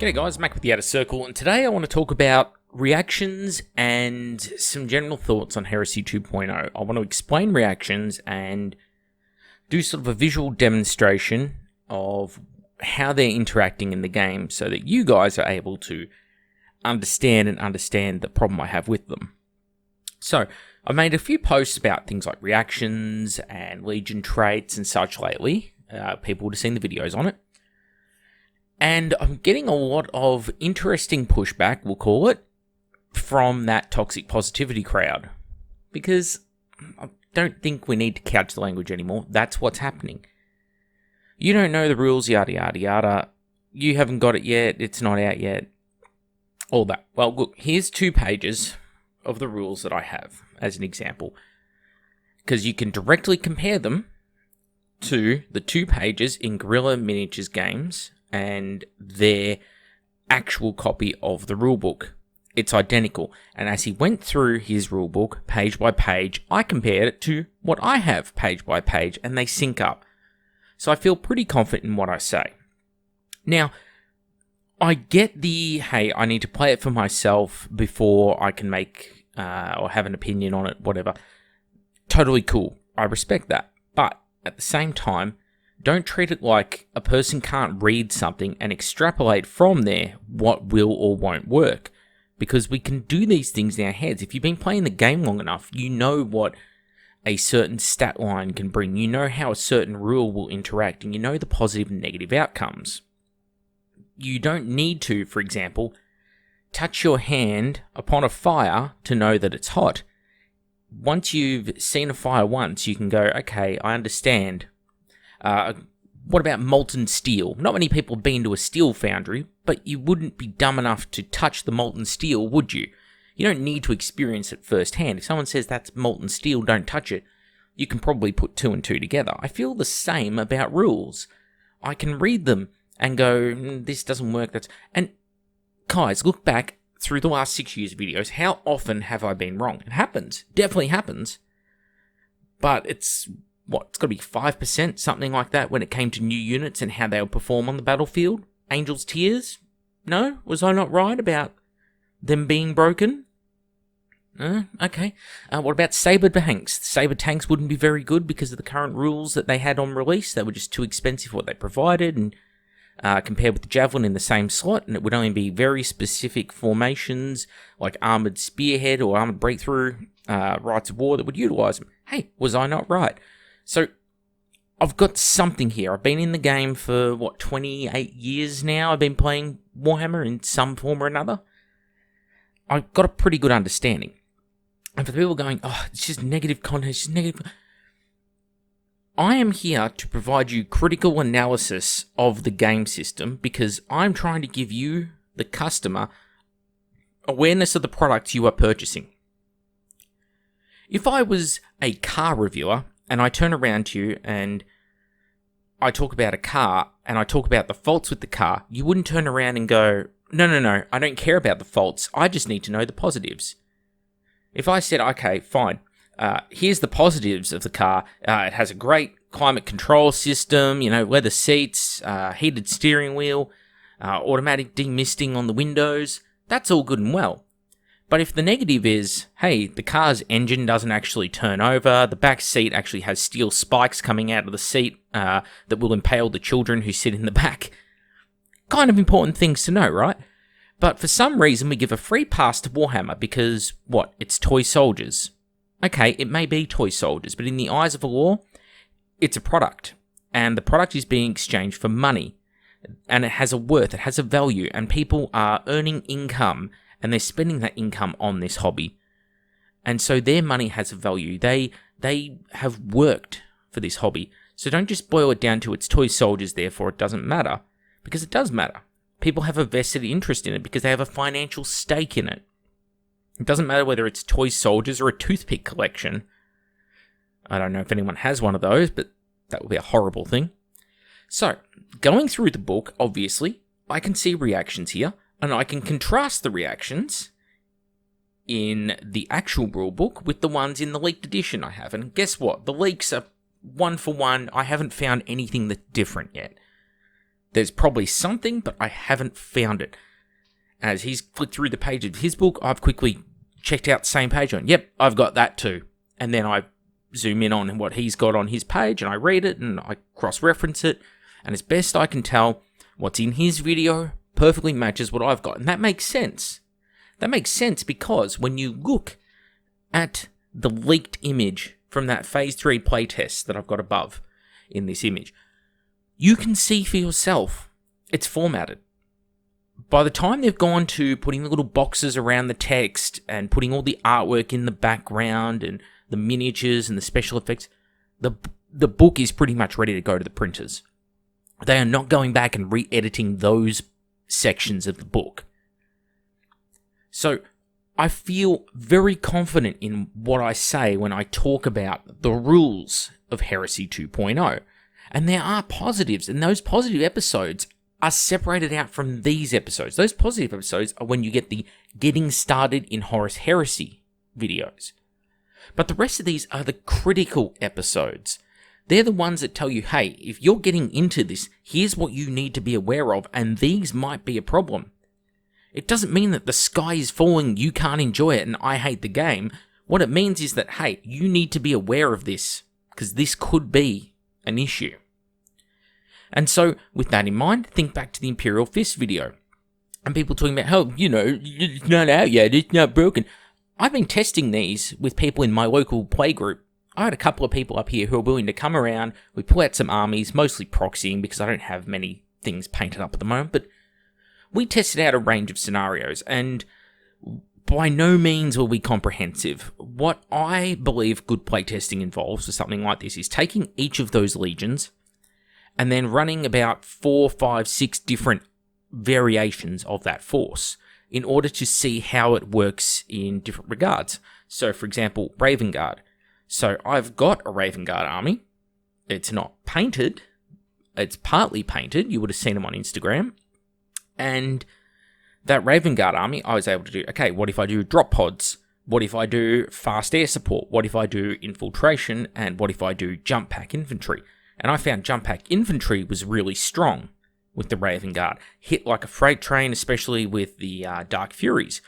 G'day guys, Mac with the Outer Circle, and today I want to talk about reactions and some general thoughts on Heresy 2.0. I want to explain reactions and do sort of a visual demonstration of how they're interacting in the game so that you guys are able to understand the problem I have with them. So, I've made a few posts about things like reactions and Legion traits and such lately. People would have seen the videos on it. And I'm getting a lot of interesting pushback, we'll call it, from that toxic positivity crowd. Because I don't think we need to couch the language anymore. That's what's happening. You don't know the rules, yada, yada, yada. You haven't got it yet. It's not out yet. All that. Well, look, here's 2 pages of the rules that I have as an example. Because you can directly compare them to the 2 pages in Guerrilla Miniatures games and their actual copy of the rulebook. It's identical. And as he went through his rulebook page by page, I compared it to what I have page by page, and they sync up. So I feel pretty confident in what I say. Now, I get the, hey, I need to play it for myself before I can make or have an opinion on it, whatever. Totally cool. I respect that. But at the same time, don't treat it like a person can't read something and extrapolate from there what will or won't work. Because we can do these things in our heads. If you've been playing the game long enough, you know what a certain stat line can bring. You know how a certain rule will interact, and you know the positive and negative outcomes. You don't need to, for example, touch your hand upon a fire to know that it's hot. Once you've seen a fire once, you can go, okay, I understand. What about molten steel? Not many people have been to a steel foundry, but you wouldn't be dumb enough to touch the molten steel, would you? You don't need to experience it firsthand. If someone says that's molten steel, don't touch it, you can probably put 2 and 2 together. I feel the same about rules. I can read them and go, this doesn't work. And guys, look back through the last 6 years of videos. How often have I been wrong? It happens. Definitely happens. But it's got to be 5%, something like that, when it came to new units and how they would perform on the battlefield? Angel's Tears? No? Was I not right about them being broken? Okay. What about Saber Tanks? Saber Tanks wouldn't be very good because of the current rules that they had on release. They were just too expensive for what they provided, and compared with the Javelin in the same slot, and it would only be very specific formations like Armoured Spearhead or Armoured Breakthrough, Rights of War that would utilise them. Hey, was I not right? So, I've got something here. I've been in the game for, 28 years now. I've been playing Warhammer in some form or another. I've got a pretty good understanding. And for the people going, oh, it's just negative content, it's just negative. I am here to provide you critical analysis of the game system because I'm trying to give you, the customer, awareness of the products you are purchasing. If I was a car reviewer, and I turn around to you and I talk about a car and I talk about the faults with the car, you wouldn't turn around and go, no, I don't care about the faults. I just need to know the positives. If I said, okay, fine, here's the positives of the car. It has a great climate control system, leather seats, heated steering wheel, automatic demisting on the windows. That's all good and well. But if the negative is, hey, the car's engine doesn't actually turn over, the back seat actually has steel spikes coming out of the seat that will impale the children who sit in the back. Kind of important things to know, right? But for some reason we give a free pass to Warhammer because, it's toy soldiers. Okay, it may be toy soldiers, but in the eyes of the law, it's a product. And the product is being exchanged for money. And it has a worth, it has a value, and people are earning income and they're spending that income on this hobby. And so their money has a value. They have worked for this hobby. So don't just boil it down to it's toy soldiers, therefore it doesn't matter. Because it does matter. People have a vested interest in it because they have a financial stake in it. It doesn't matter whether it's toy soldiers or a toothpick collection. I don't know if anyone has one of those, but that would be a horrible thing. So, going through the book, obviously, I can see reactions here. And I can contrast the reactions in the actual rulebook with the ones in the leaked edition I have. And guess what? The leaks are 1 for 1. I haven't found anything that's different yet. There's probably something, but I haven't found it. As he's flicked through the page of his book, I've quickly checked out the same page on, yep, I've got that too. And then I zoom in on what he's got on his page, and I read it, and I cross-reference it, and as best I can tell, what's in his video perfectly matches what I've got. And that makes sense. That makes sense because when you look at the leaked image from that Phase 3 playtest that I've got above in this image, you can see for yourself it's formatted. By the time they've gone to putting the little boxes around the text and putting all the artwork in the background and the miniatures and the special effects, the book is pretty much ready to go to the printers. They are not going back and re-editing those sections of the book. So I feel very confident in what I say when I talk about the rules of Heresy 2.0. And there are positives, and those positive episodes are separated out from these episodes. Those positive episodes are when you get the Getting Started in Horus Heresy videos. But the rest of these are the critical episodes. They're the ones that tell you, hey, if you're getting into this, here's what you need to be aware of, and these might be a problem. It doesn't mean that the sky is falling, you can't enjoy it, and I hate the game. What it means is that, hey, you need to be aware of this, because this could be an issue. And so, with that in mind, think back to the Imperial Fist video. And people talking about, oh, it's not out yet, it's not broken. I've been testing these with people in my local playgroup. I had a couple of people up here who are willing to come around. We pull out some armies, mostly proxying because I don't have many things painted up at the moment, but we tested out a range of scenarios, and by no means were we comprehensive. What I believe good playtesting involves for something like this is taking each of those legions and then running about 4, 5, 6 different variations of that force in order to see how it works in different regards. So, for example, Raven Guard. So I've got a Raven Guard army. It's not painted. It's partly painted. You would have seen them on Instagram. And that Raven Guard army, I was able to do, okay, what if I do drop pods? What if I do fast air support? What if I do infiltration? And what if I do jump pack infantry? And I found jump pack infantry was really strong with the Raven Guard. Hit like a freight train, especially with the Dark Furies.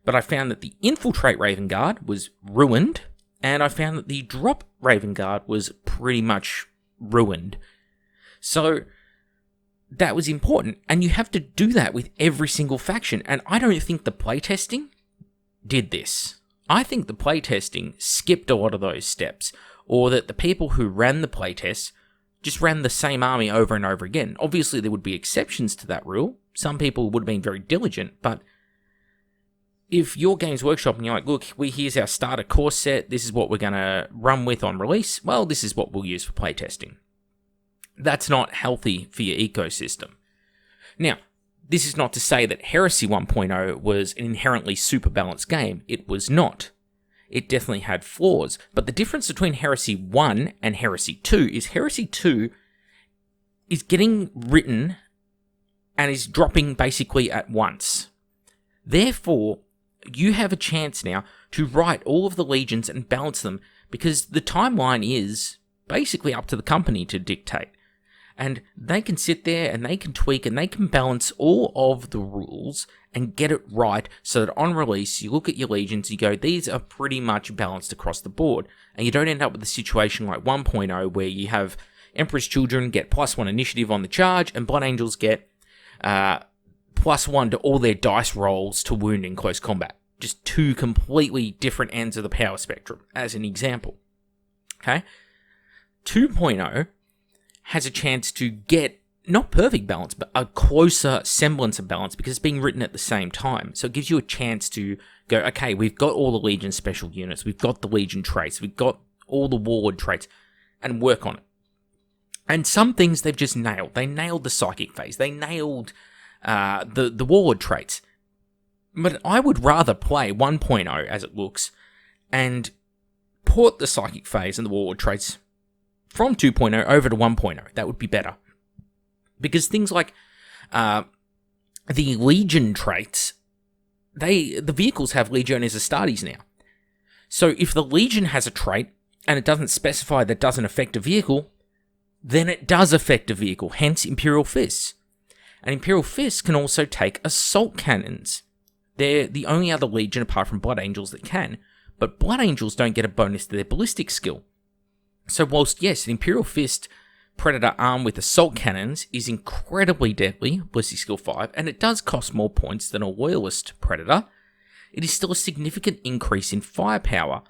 But I found that the infiltrate Raven Guard was ruined, and I found that the drop Raven Guard was pretty much ruined. So that was important, and you have to do that with every single faction, and I don't think the playtesting did this. I think the playtesting skipped a lot of those steps, or that the people who ran the playtests just ran the same army over and over again. Obviously, there would be exceptions to that rule. Some people would have been very diligent, but if you're Games Workshop and you're like, look, here's our starter course set, this is what we're going to run with on release, well, this is what we'll use for playtesting. That's not healthy for your ecosystem. Now, this is not to say that Heresy 1.0 was an inherently super balanced game. It was not. It definitely had flaws, but the difference between Heresy 1 and Heresy 2 is Heresy 2 is getting written and is dropping basically at once. Therefore, you have a chance now to write all of the legions and balance them, because the timeline is basically up to the company to dictate. And they can sit there and they can tweak and they can balance all of the rules and get it right so that on release, you look at your legions, you go, these are pretty much balanced across the board. And you don't end up with a situation like 1.0 where you have Emperor's Children get +1 initiative on the charge and Blood Angels get +1 to all their dice rolls to wound in close combat. Just two completely different ends of the power spectrum, as an example. Okay? 2.0 has a chance to get, not perfect balance, but a closer semblance of balance because it's being written at the same time. So it gives you a chance to go, okay, we've got all the Legion special units, we've got the Legion traits, we've got all the Warlord traits, and work on it. And some things they've just nailed. They nailed the Psychic phase. They nailed the Warlord traits. But I would rather play 1.0 as it looks and port the Psychic phase and the Warlord traits from 2.0 over to 1.0. That would be better. Because things like the Legion traits, the vehicles have Legiones Astartes now. So if the Legion has a trait and it doesn't specify that doesn't affect a vehicle, then it does affect a vehicle, hence Imperial Fists. And Imperial Fists can also take Assault Cannons. They're the only other Legion apart from Blood Angels that can, but Blood Angels don't get a bonus to their ballistic skill. So whilst, yes, an Imperial Fist Predator armed with Assault Cannons is incredibly deadly, ballistic skill 5, and it does cost more points than a Loyalist Predator, it is still a significant increase in firepower.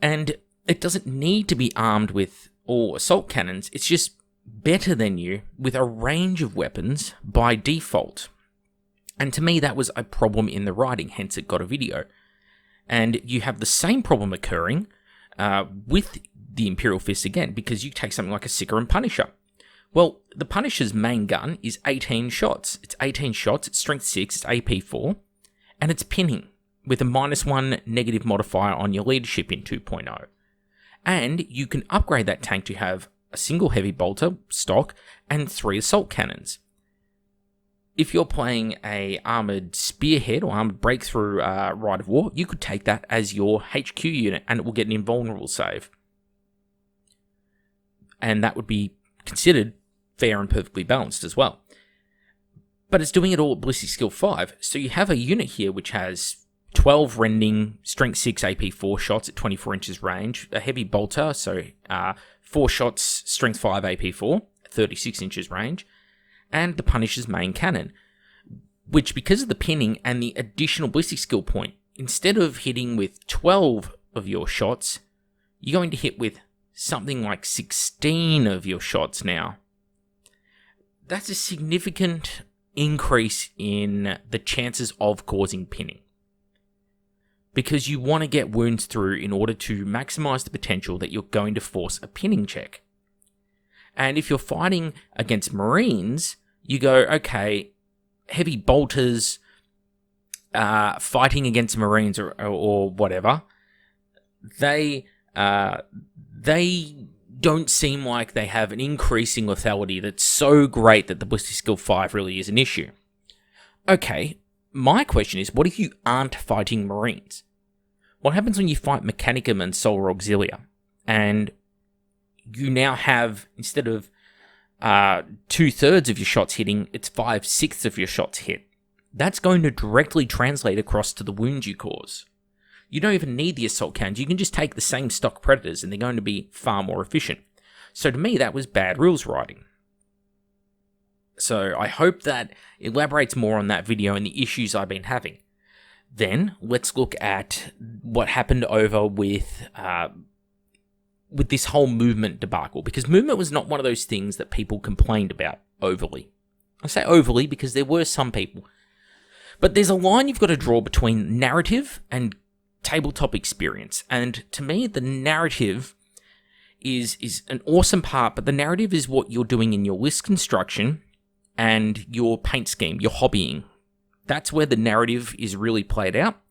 And it doesn't need to be armed with all Assault Cannons, it's just better than you with a range of weapons by default. And to me, that was a problem in the writing, hence it got a video. And you have the same problem occurring with the Imperial Fist again, because you take something like a Seeker and Punisher. Well, the Punisher's main gun is 18 shots. It's 18 shots, it's strength 6, it's AP 4, and it's pinning with a -1 negative modifier on your leadership in 2.0. And you can upgrade that tank to have a single heavy bolter stock and 3 assault cannons. If you're playing a armored spearhead or armored breakthrough Rite of War, you could take that as your HQ unit and it will get an invulnerable save. And that would be considered fair and perfectly balanced as well. But it's doing it all at ballistic skill 5, so you have a unit here which has 12 rending, strength 6, AP 4 shots at 24 inches range, a heavy bolter, so 4 shots, strength 5, AP 4, 36 inches range, and the Punisher's main cannon, which, because of the pinning and the additional ballistic skill point, instead of hitting with 12 of your shots, you're going to hit with something like 16 of your shots now. That's a significant increase in the chances of causing pinning, because you want to get wounds through in order to maximize the potential that you're going to force a pinning check. And if you're fighting against Marines, you go, okay, heavy bolters fighting against Marines or whatever, they don't seem like they have an increasing lethality that's so great that the ballistic skill 5 really is an issue. Okay, my question is, what if you aren't fighting Marines? What happens when you fight Mechanicum and Solar Auxilia, and you now have, instead of 2/3 of your shots hitting, it's 5/6 of your shots hit? That's going to directly translate across to the wounds you cause. You don't even need the assault cannons. You can just take the same stock predators and they're going to be far more efficient. So to me, that was bad rules writing. So I hope that elaborates more on that video and the issues I've been having. Then let's look at what happened over with this whole movement debacle, because movement was not one of those things that people complained about overly. I say overly because there were some people. But there's a line you've got to draw between narrative and tabletop experience. And to me, the narrative is an awesome part, but the narrative is what you're doing in your list construction and your paint scheme, your hobbying. That's where the narrative is really played out.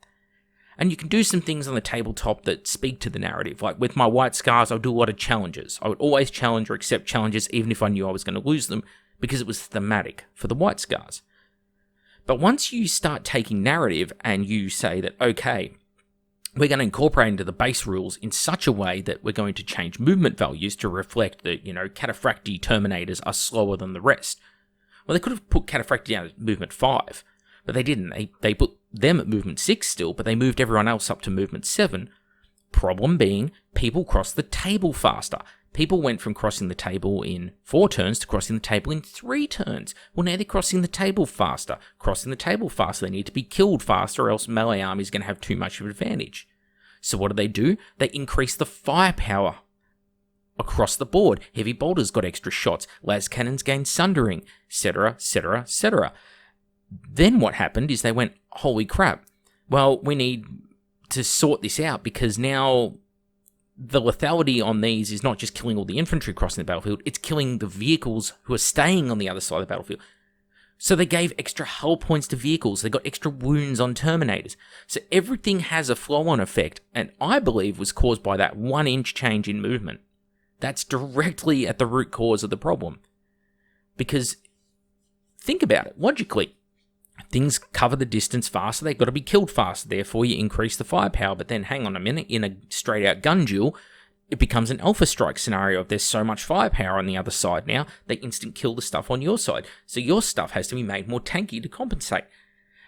And you can do some things on the tabletop that speak to the narrative. Like with my White Scars, I would do a lot of challenges. I would always challenge or accept challenges even if I knew I was going to lose them, because it was thematic for the White Scars. But once you start taking narrative and you say that, okay, we're going to incorporate into the base rules in such a way that we're going to change movement values to reflect that, Cataphractii Terminators are slower than the rest. Well, they could have put Cataphractii down at movement 5, but they didn't. They put them at movement 6 still, but they moved everyone else up to movement 7. Problem being, people crossed the table faster. People went from crossing the table in 4 turns to crossing the table in 3 turns. Well, now they're crossing the table faster. Crossing the table faster, they need to be killed faster, or else melee army is going to have too much of an advantage. So what do? They increase the firepower across the board. Heavy bolters got extra shots. Las cannons gained sundering, etc., etc., etc. Then what happened is they went, holy crap, well, we need to sort this out, because now the lethality on these is not just killing all the infantry crossing the battlefield, it's killing the vehicles who are staying on the other side of the battlefield. So they gave extra hull points to vehicles, they got extra wounds on Terminators. So everything has a flow-on effect, and I believe was caused by that 1-inch change in movement. That's directly at the root cause of the problem. Because, think about it, logically, things cover the distance faster, they've got to be killed faster, therefore you increase the firepower. But then, hang on a minute, in a straight-out gun duel, it becomes an alpha strike scenario. If there's so much firepower on the other side now, they instant kill the stuff on your side. So your stuff has to be made more tanky to compensate.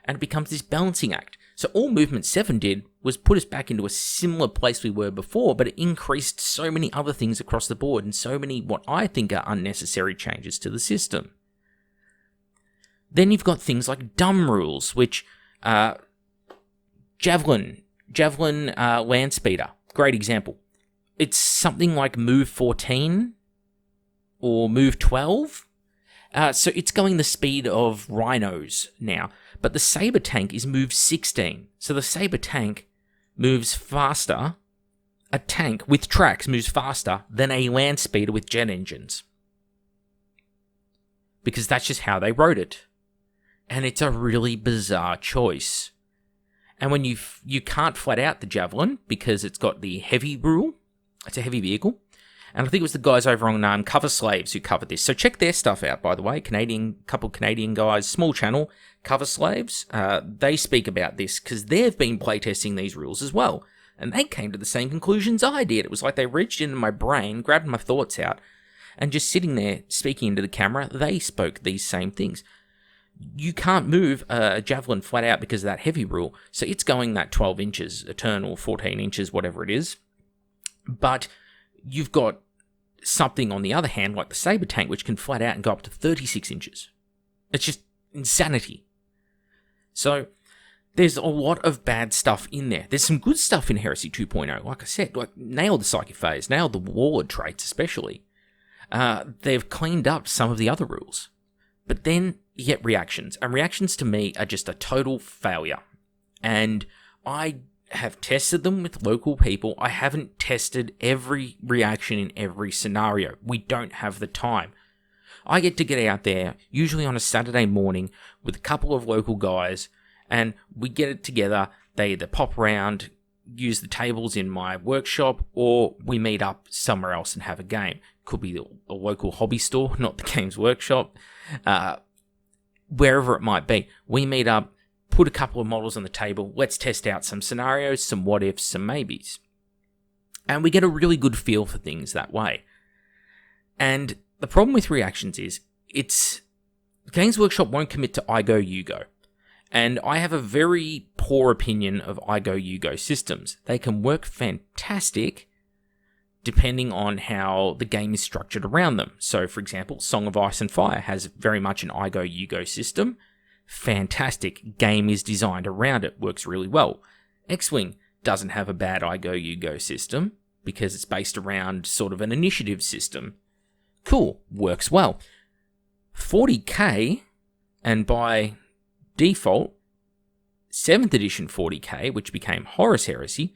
And it becomes this balancing act. So all Movement 7 did was put us back into a similar place we were before, but it increased so many other things across the board and so many what I think are unnecessary changes to the system. Then you've got things like dumb rules, which Javelin Land Speeder, great example. It's something like Move 14 or Move 12. So it's going the speed of rhinos now. But the Saber tank is Move 16. So the Saber tank moves faster. A tank with tracks moves faster than a land speeder with jet engines. Because that's just how they wrote it. And it's a really bizarre choice. And when you can't flat out the Javelin because it's got the heavy rule. It's a heavy vehicle. And I think it was the guys over on Cover Slaves who covered this. So check their stuff out, by the way. Couple Canadian guys, small channel, Cover Slaves. They speak about this because they've been playtesting these rules as well. And they came to the same conclusions I did. It was like they reached into my brain, grabbed my thoughts out, and just sitting there speaking into the camera, they spoke these same things. You can't move a Javelin flat out because of that heavy rule. So it's going that 12 inches a turn or 14 inches, whatever it is. But you've got something on the other hand, like the Saber tank, which can flat out and go up to 36 inches. It's just insanity. So there's a lot of bad stuff in there. There's some good stuff in Heresy 2.0. Like I said, like nailed the Psychic Phase, nailed the Warlord traits especially. They've cleaned up some of the other rules. But then you get reactions. And reactions to me are just a total failure. And I have tested them with local people. I haven't tested every reaction in every scenario. We don't have the time. I get to get out there, usually on a Saturday morning, with a couple of local guys, and we get it together. They either pop around, use the tables in my workshop, or we meet up somewhere else and have a game. Could be a local hobby store, not the Games Workshop. Wherever it might be. We meet up, put a couple of models on the table, let's test out some scenarios, some what-ifs, some maybes. And we get a really good feel for things that way. And the problem with reactions is, Games Workshop won't commit to I go, you go. And I have a very poor opinion of I go, you go systems. They can work fantastic depending on how the game is structured around them. So, for example, Song of Ice and Fire has very much an I go, you go system. Fantastic. Game is designed around it. Works really well. X-Wing doesn't have a bad I go, you go system because it's based around sort of an initiative system. Cool. Works well. 40k, and by default, 7th edition 40k, which became Horus Heresy,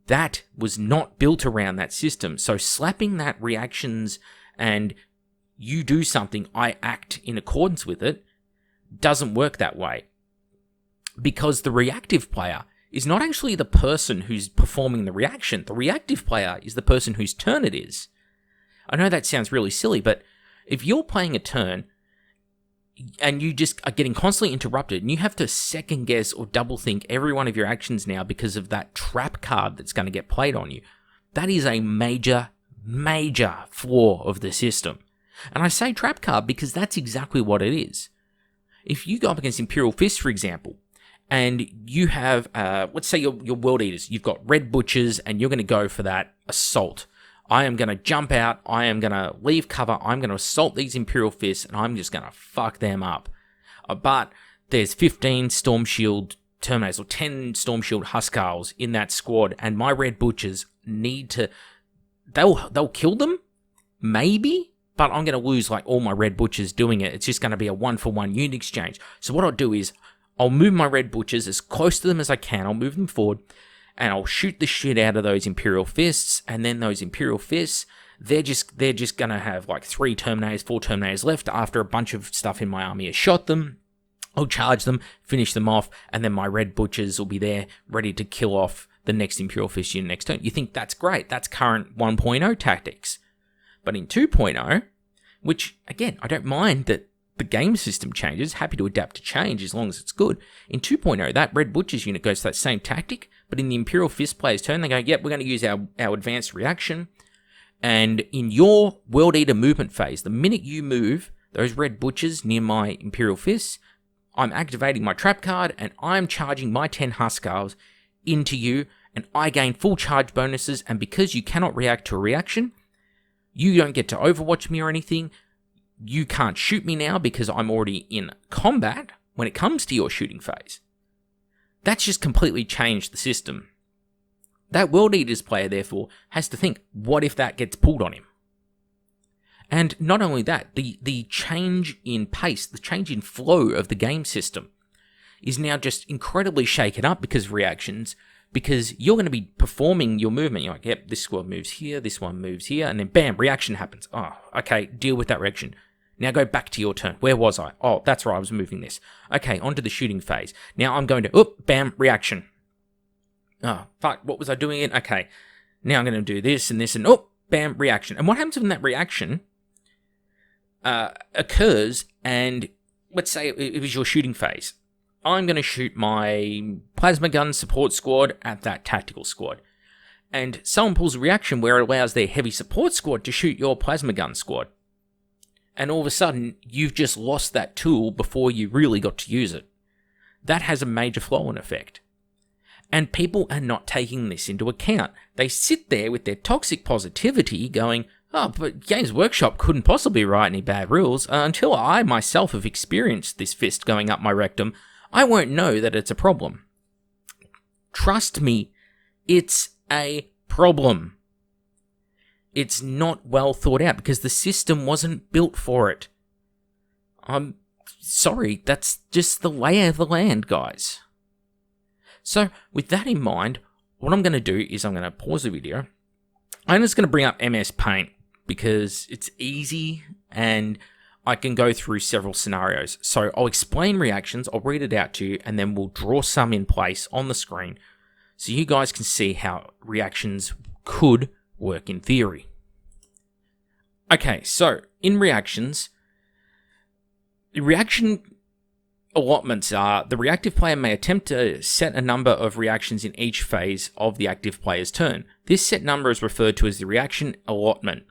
that was not built around that system. So slapping that reactions and you do something, I act in accordance with it, doesn't work that way. Because the reactive player is not actually the person who's performing the reaction. The reactive player is the person whose turn it is. I know that sounds really silly, but if you're playing a turn and you just are getting constantly interrupted and you have to second guess or double think every one of your actions now because of that trap card that's going to get played on you, that is a major, major flaw of the system. And I say trap card because that's exactly what it is. If you go up against Imperial Fist, for example, and you have, let's say your World Eaters, you've got Red Butchers and you're going to go for that assault. I am going to jump out, I am going to leave cover, I'm going to assault these Imperial Fists, and I'm just going to fuck them up. But there's 15 Storm Shield Terminators, or 10 Storm Shield Huskarls in that squad, and my Red Butchers need to... They'll kill them? Maybe? But I'm going to lose like all my Red Butchers doing it. It's just going to be a 1-for-1 unit exchange. So what I'll do is, I'll move my Red Butchers as close to them as I can, I'll move them forward, and I'll shoot the shit out of those Imperial Fists, and then those Imperial Fists, they're just going to have like 4 Terminators left after a bunch of stuff in my army has shot them. I'll charge them, finish them off, and then my Red Butchers will be there, ready to kill off the next Imperial Fist unit next turn. You think that's great. That's current 1.0 tactics. But in 2.0, which, again, I don't mind that the game system changes, happy to adapt to change as long as it's good. In 2.0, that Red Butcher's unit goes to that same tactic, but in the Imperial Fist player's turn, they go, yep, we're going to use our advanced reaction. And in your World Eater movement phase, the minute you move those Red Butchers near my Imperial Fists, I'm activating my trap card, and I'm charging my 10 Huskars into you, and I gain full charge bonuses, and because you cannot react to a reaction, you don't get to overwatch me or anything. You can't shoot me now because I'm already in combat when it comes to your shooting phase. That's just completely changed the system. That World Eaters player, therefore, has to think, what if that gets pulled on him? And not only that, the change in pace, the change in flow of the game system is now just incredibly shaken up because of reactions, because you're going to be performing your movement. You're like, yep, this squad moves here, this one moves here, and then bam, reaction happens. Oh, okay, deal with that reaction. Now go back to your turn. Where was I? Oh, that's right, I was moving this. Okay, onto the shooting phase. Now I'm going to, bam, reaction. Oh, fuck, what was I doing it? Okay, now I'm going to do this, and bam, reaction. And what happens when that reaction occurs, and let's say it was your shooting phase. I'm going to shoot my plasma gun support squad at that tactical squad. And someone pulls a reaction where it allows their heavy support squad to shoot your plasma gun squad. And all of a sudden, you've just lost that tool before you really got to use it. That has a major flow-on effect. And people are not taking this into account. They sit there with their toxic positivity going, oh, but Games Workshop couldn't possibly write any bad rules. Until I myself have experienced this fist going up my rectum, I won't know that it's a problem. Trust me, it's a problem. It's not well thought out because the system wasn't built for it. I'm sorry, that's just the lay of the land, guys. So, with that in mind, what I'm going to do is I'm going to pause the video. I'm just going to bring up MS Paint because it's easy and I can go through several scenarios. So I'll explain reactions, I'll read it out to you, and then we'll draw some in place on the screen so you guys can see how reactions could work in theory. Okay, so in reactions, the reaction allotments are the reactive player may attempt to set a number of reactions in each phase of the active player's turn. This set number is referred to as the reaction allotment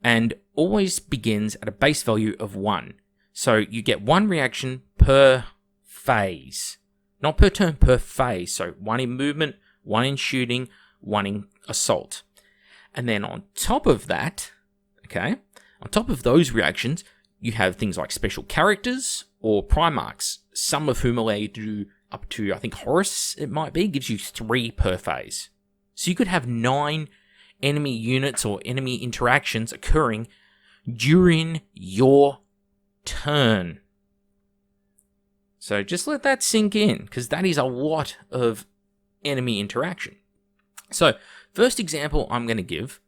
and always begins at a base value of 1. So you get 1 reaction per phase. Not per turn, per phase. So 1 in movement, 1 in shooting, 1 in assault. And then on top of that, okay, on top of those reactions, you have things like special characters or Primarchs, some of whom allow you to do up to, I think Horus, it might be, gives you 3 per phase. So you could have 9 enemy units or enemy interactions occurring during your turn. So just let that sink in, because that is a lot of enemy interaction. So first example I'm going to give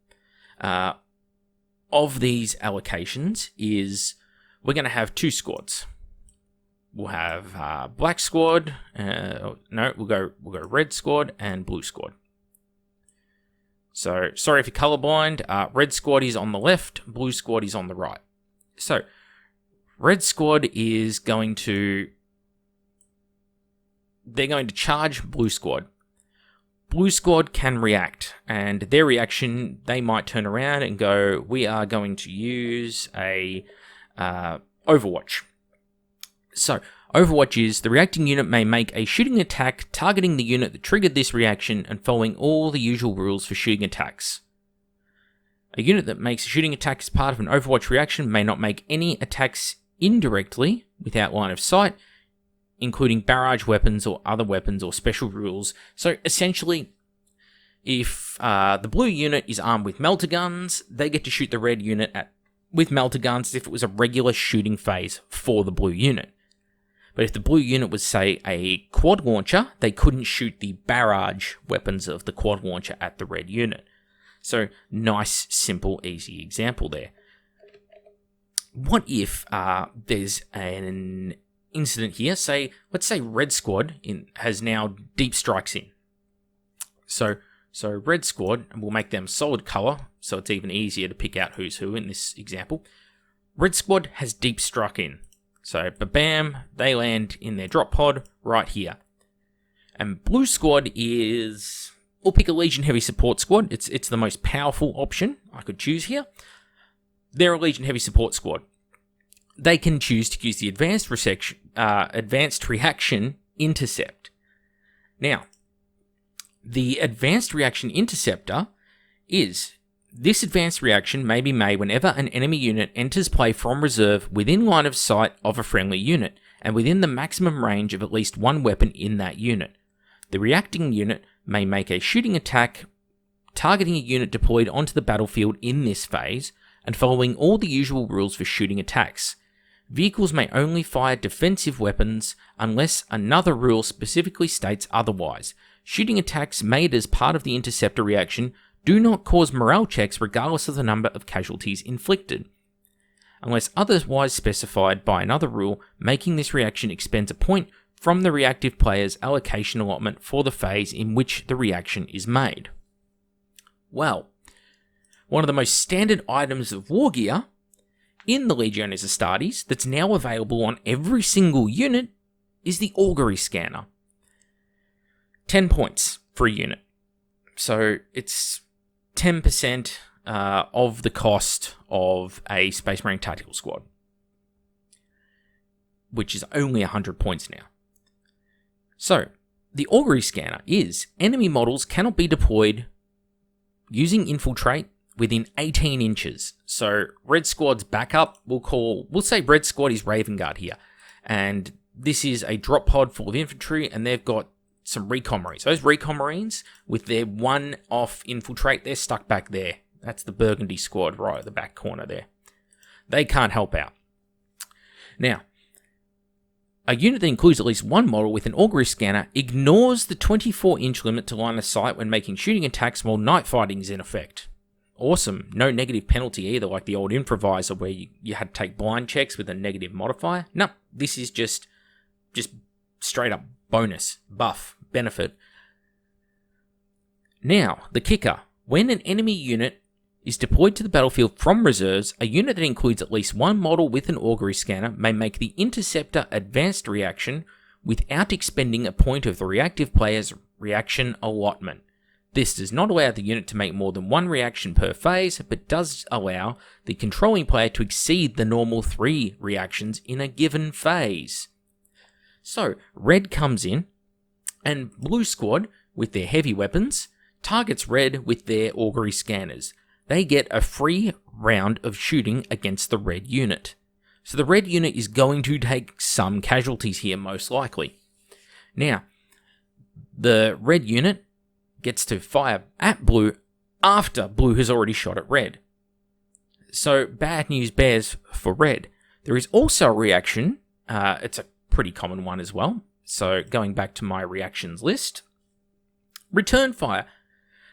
of these allocations is we're going to have 2 squads. We'll have black squad. We'll go red squad and blue squad. So sorry if you're colorblind. Red squad is on the left. Blue squad is on the right. So red squad is going to charge blue squad. Blue squad can react, and their reaction, they might turn around and go, we are going to use a Overwatch. So, Overwatch is the reacting unit may make a shooting attack targeting the unit that triggered this reaction and following all the usual rules for shooting attacks. A unit that makes a shooting attack as part of an Overwatch reaction may not make any attacks indirectly without line of sight, including barrage weapons or other weapons or special rules. So essentially, if the blue unit is armed with melter guns, they get to shoot the red unit with melter guns as if it was a regular shooting phase for the blue unit. But if the blue unit was, say, a quad launcher, they couldn't shoot the barrage weapons of the quad launcher at the red unit. So, nice, simple, easy example there. What if there's an incident here? Let's say red squad has now deep strikes in. So red squad, and we'll make them solid color, so it's even easier to pick out who's who in this example. Red squad has deep strike in. So, bam, they land in their drop pod right here. And blue squad is... We'll pick a Legion Heavy Support Squad. It's the most powerful option I could choose here. They're a Legion Heavy Support Squad. They can choose to use the Advanced Reaction Intercept. Now, the Advanced Reaction Interceptor is... This advanced reaction may be made whenever an enemy unit enters play from reserve within line of sight of a friendly unit, and within the maximum range of at least one weapon in that unit. The reacting unit may make a shooting attack targeting a unit deployed onto the battlefield in this phase, and following all the usual rules for shooting attacks. Vehicles may only fire defensive weapons unless another rule specifically states otherwise. Shooting attacks made as part of the interceptor reaction do not cause morale checks regardless of the number of casualties inflicted. Unless otherwise specified by another rule, making this reaction expends a point from the reactive player's allocation allotment for the phase in which the reaction is made. Well, one of the most standard items of war gear in the Legiones Astartes that's now available on every single unit is the augury scanner. 10 points for a unit. So it's 10% of the cost of a Space Marine Tactical Squad, which is only 100 points now. So, the augury scanner is enemy models cannot be deployed using infiltrate within 18 inches. So, Red Squad's backup, we'll say Red Squad is Raven Guard here, and this is a drop pod full of infantry, and they've got some recon marines. Those recon marines, with their one-off infiltrate, they're stuck back there. That's the Burgundy squad right at the back corner there. They can't help out. Now, a unit that includes at least one model with an augury scanner ignores the 24-inch limit to line of sight when making shooting attacks while night fighting is in effect. Awesome. No negative penalty either, like the old improviser where you had to take blind checks with a negative modifier. No, this is just straight up bonus, buff, benefit. Now, the kicker. When an enemy unit is deployed to the battlefield from reserves, a unit that includes at least one model with an augury scanner may make the interceptor advanced reaction without expending a point of the reactive player's reaction allotment. This does not allow the unit to make more than one reaction per phase, but does allow the controlling player to exceed the normal 3 reactions in a given phase. So, red comes in, and blue squad, with their heavy weapons, targets red with their augury scanners. They get a free round of shooting against the red unit. So the red unit is going to take some casualties here, most likely. Now, the red unit gets to fire at blue after blue has already shot at red. So, bad news bears for red. There is also a reaction, it's a pretty common one as well. So going back to my reactions list, return fire.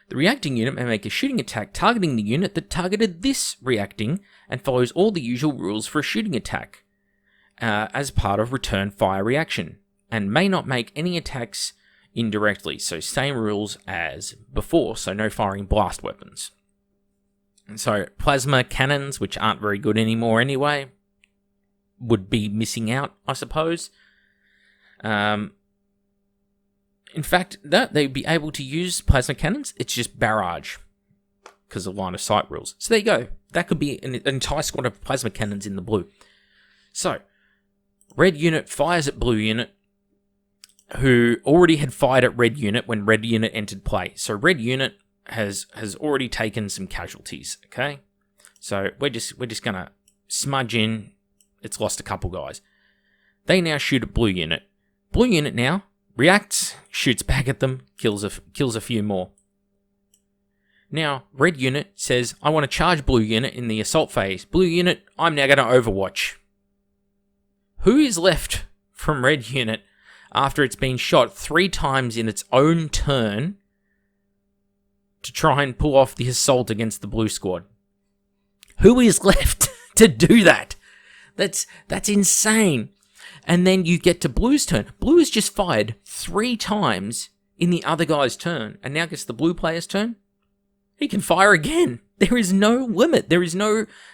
The reacting unit may make a shooting attack targeting the unit that targeted this reacting and follows all the usual rules for a shooting attack as part of return fire reaction, and may not make any attacks indirectly. So same rules as before, so no firing blast weapons. And so plasma cannons, which aren't very good anymore anyway, would be missing out, I suppose. In fact, they'd be able to use plasma cannons. It's just barrage because of line of sight rules. So there you go. That could be an entire squad of plasma cannons in the blue. So, red unit fires at blue unit, who already had fired at red unit when red unit entered play. So red unit has already taken some casualties. Okay, so we're just gonna smudge in. It's lost a couple guys. They now shoot at blue unit. Blue unit now reacts, shoots back at them, kills a few more. Now, red unit says, I want to charge blue unit in the assault phase. Blue unit, I'm now going to overwatch. Who is left from red unit after it's been shot 3 times in its own turn to try and pull off the assault against the blue squad? Who is left to do that? That's insane. And then you get to blue's turn. Blue has just fired 3 times in the other guy's turn, and now gets the blue player's turn. He can fire again. There is no limit. There is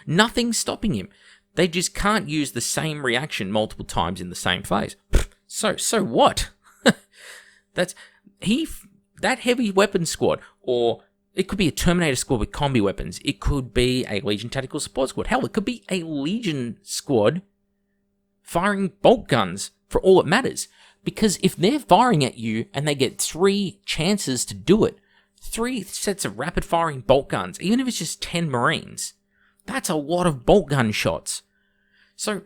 nothing stopping him. They just can't use the same reaction multiple times in the same phase. So what? That heavy weapon squad, or it could be a Terminator squad with combi weapons. It could be a Legion Tactical Support squad. Hell, it could be a Legion squad firing bolt guns for all it matters. Because if they're firing at you and they get 3 chances to do it, 3 sets of rapid firing bolt guns, even if it's just 10 Marines, that's a lot of bolt gun shots. So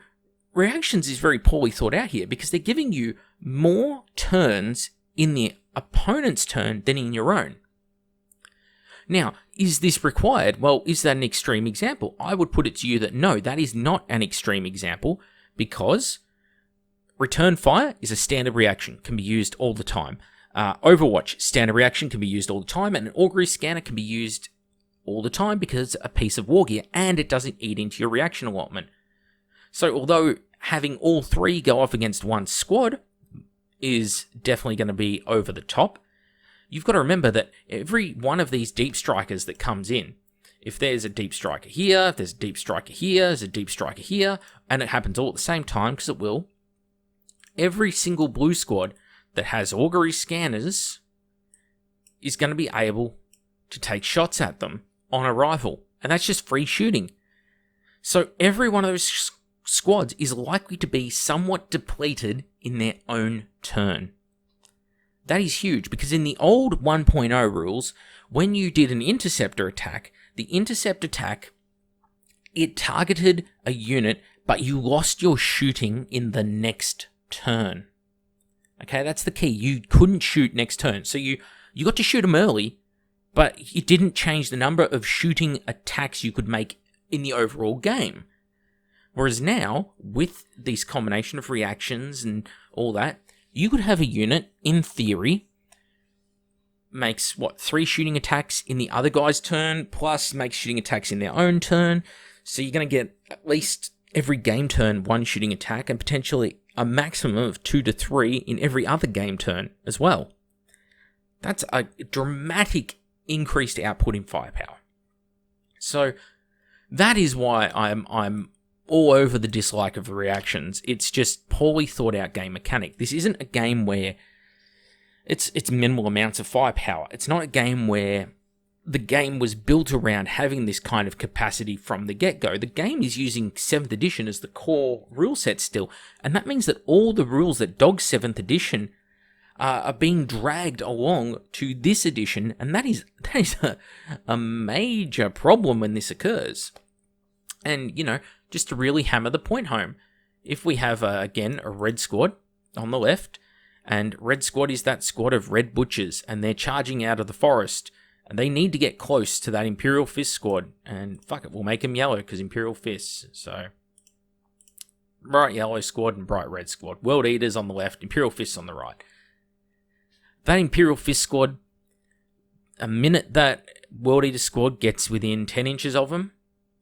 reactions is very poorly thought out here because they're giving you more turns in the opponent's turn than in your own. Now, is this required? Well, is that an extreme example? I would put it to you that no, that is not an extreme example because return fire is a standard reaction, can be used all the time. Overwatch, standard reaction can be used all the time, and an augury scanner can be used all the time because it's a piece of war gear and it doesn't eat into your reaction allotment. So although having all 3 go off against one squad is definitely going to be over the top, you've got to remember that every one of these deep strikers that comes in, if there's a deep striker here, if there's a deep striker here, there's a deep striker here, and it happens all at the same time, because it will, every single blue squad that has augury scanners is going to be able to take shots at them on arrival, and that's just free shooting. So every one of those squads is likely to be somewhat depleted in their own turn. That is huge, because in the old 1.0 rules, when you did an interceptor attack, the intercept attack, it targeted a unit, but you lost your shooting in the next turn. Okay, that's the key. You couldn't shoot next turn. So you got to shoot them early, but it didn't change the number of shooting attacks you could make in the overall game. Whereas now, with this combination of reactions and all that, you could have a unit, in theory, makes, 3 shooting attacks in the other guy's turn, plus makes shooting attacks in their own turn. So you're going to get at least every game turn 1 shooting attack, and potentially a maximum of 2 to 3 in every other game turn as well. That's a dramatic increased output in firepower. So that is why I'm all over the dislike of the reactions. It's just poorly thought out game mechanic. This isn't a game where it's minimal amounts of firepower. It's not a game where the game was built around having this kind of capacity from the get-go. The game is using 7th edition as the core rule set still, and that means that all the rules that dog 7th edition are being dragged along to this edition, and that is a major problem when this occurs. And, just to really hammer the point home, if we have, again, a red squad on the left, and red squad is that squad of red butchers, and they're charging out of the forest, and they need to get close to that Imperial Fist squad, and fuck it, we'll make them yellow, because Imperial Fists, so bright yellow squad and bright red squad. World Eaters on the left, Imperial Fists on the right. That Imperial Fist squad, a minute that World Eater squad gets within 10 inches of them,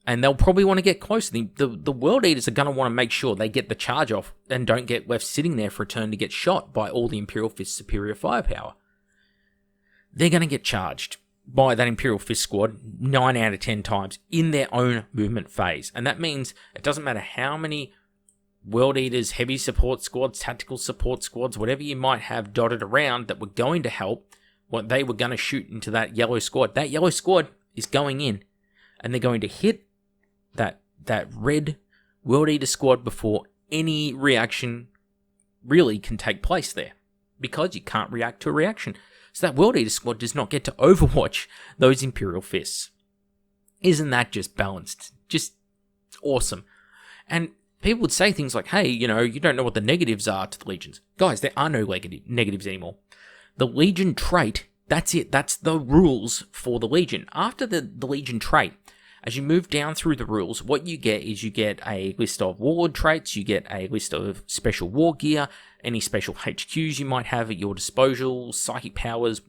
and they'll probably want to get close. The World Eaters are going to want to make sure they get the charge off and don't get left sitting there for a turn to get shot by all the Imperial Fist's superior firepower. They're going to get charged by that Imperial Fist squad 9 out of 10 times in their own movement phase. And that means it doesn't matter how many World Eaters, heavy support squads, tactical support squads, whatever you might have dotted around that were going to help, what they were going to shoot into that yellow squad. That yellow squad is going in, and they're going to hit that red World Eater squad before any reaction really can take place there, because you can't react to a reaction. So that World Eater squad does not get to overwatch those Imperial Fists. Isn't that just balanced? Just awesome. And people would say things like, hey, you don't know what the negatives are to the Legions. Guys, there are no negatives anymore. The Legion trait, that's it. That's the rules for the Legion. After the Legion trait, as you move down through the rules, what you get is you get a list of warlord traits, you get a list of special war gear, any special HQs you might have at your disposal, psychic powers,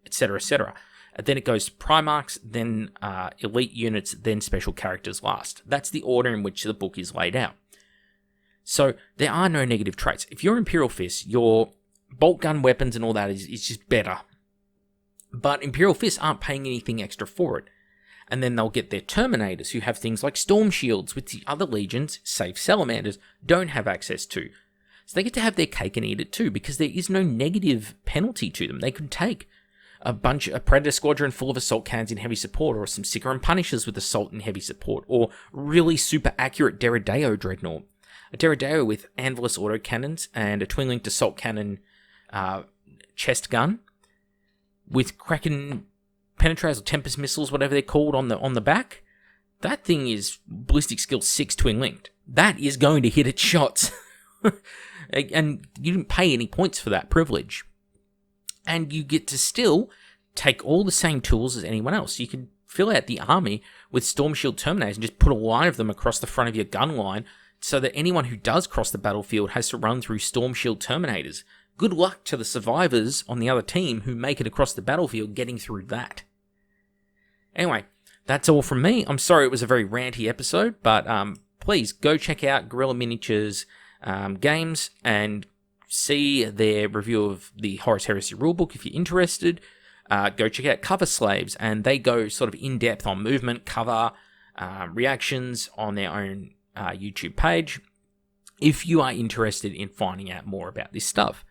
etc., etc. And then it goes to Primarchs, then elite units, then special characters last. That's the order in which the book is laid out. So there are no negative traits. If you're Imperial Fist, your bolt gun weapons and all that is just better. But Imperial Fists aren't paying anything extra for it. And then they'll get their Terminators, who have things like Storm Shields, which the other legions, save Salamanders, don't have access to. So they get to have their cake and eat it too, because there is no negative penalty to them. They could take a Predator Squadron full of Assault Cannons in heavy support, or some Seeker and Punishers with Assault and heavy support, or really super accurate Derrideo Dreadnought. A Derrideo with Anvilus autocannons and a twin-linked Assault Cannon chest gun with Kraken Penetrators or Tempest Missiles, whatever they're called, on the back. That thing is Ballistic Skill 6 twin-linked. That is going to hit its shots. And you didn't pay any points for that privilege. And you get to still take all the same tools as anyone else. You can fill out the army with Storm Shield Terminators and just put a line of them across the front of your gun line so that anyone who does cross the battlefield has to run through Storm Shield Terminators. Good luck to the survivors on the other team who make it across the battlefield getting through that. Anyway, that's all from me. I'm sorry it was a very ranty episode, but please go check out Guerrilla Miniatures games and see their review of the Horus Heresy rulebook if you're interested. Go check out Cover Slaves, and they go sort of in-depth on movement, cover, reactions on their own YouTube page if you are interested in finding out more about this stuff.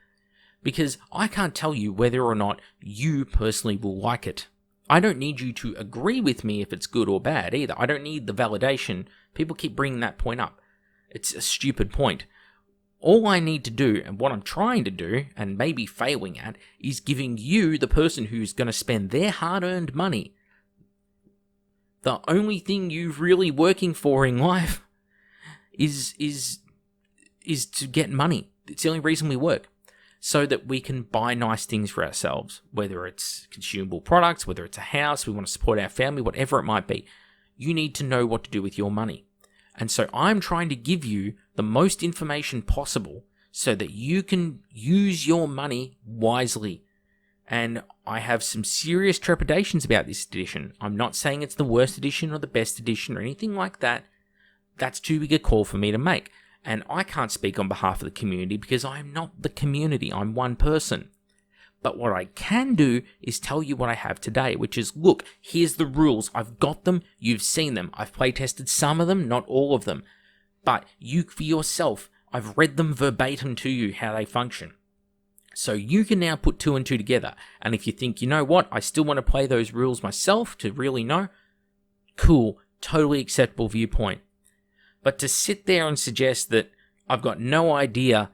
Because I can't tell you whether or not you personally will like it. I don't need you to agree with me if it's good or bad either. I don't need the validation. People keep bringing that point up. It's a stupid point. All I need to do, and what I'm trying to do, and maybe failing at, is giving you, the person who's going to spend their hard-earned money, the only thing you're really working for in life is to get money. It's the only reason we work. So that we can buy nice things for ourselves, whether it's consumable products, whether it's a house, we want to support our family, whatever it might be. You need to know what to do with your money. And so I'm trying to give you the most information possible so that you can use your money wisely. And I have some serious trepidations about this edition. I'm not saying it's the worst edition or the best edition or anything like that. That's too big a call for me to make. And I can't speak on behalf of the community because I'm not the community. I'm one person. But what I can do is tell you what I have today, which is, look, here's the rules. I've got them. You've seen them. I've playtested some of them, not all of them. But you, for yourself, I've read them verbatim to you, how they function. So you can now put 2 and 2 together. And if you think, you know what, I still want to play those rules myself to really know, cool, totally acceptable viewpoint. But to sit there and suggest that I've got no idea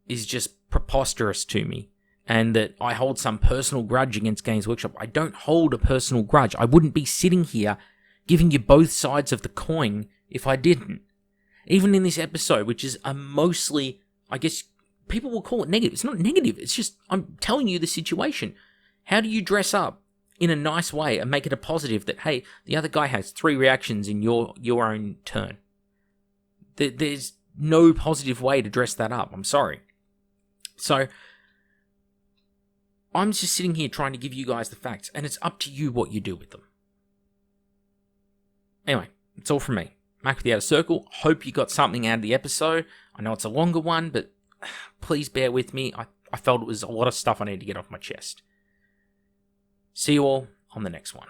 is just preposterous to me. And that I hold some personal grudge against Games Workshop. I don't hold a personal grudge. I wouldn't be sitting here giving you both sides of the coin if I didn't. Even in this episode, which is a mostly, I guess, people will call it negative. It's not negative. It's just, I'm telling you the situation. How do you dress up in a nice way and make it a positive that, hey, the other guy has 3 reactions in your own turn? There's no positive way to dress that up. I'm sorry. So, I'm just sitting here trying to give you guys the facts, and it's up to you what you do with them. Anyway, that's all from me. Mac with the Outer Circle. Hope you got something out of the episode. I know it's a longer one, but please bear with me. I felt it was a lot of stuff I need to get off my chest. See you all on the next one.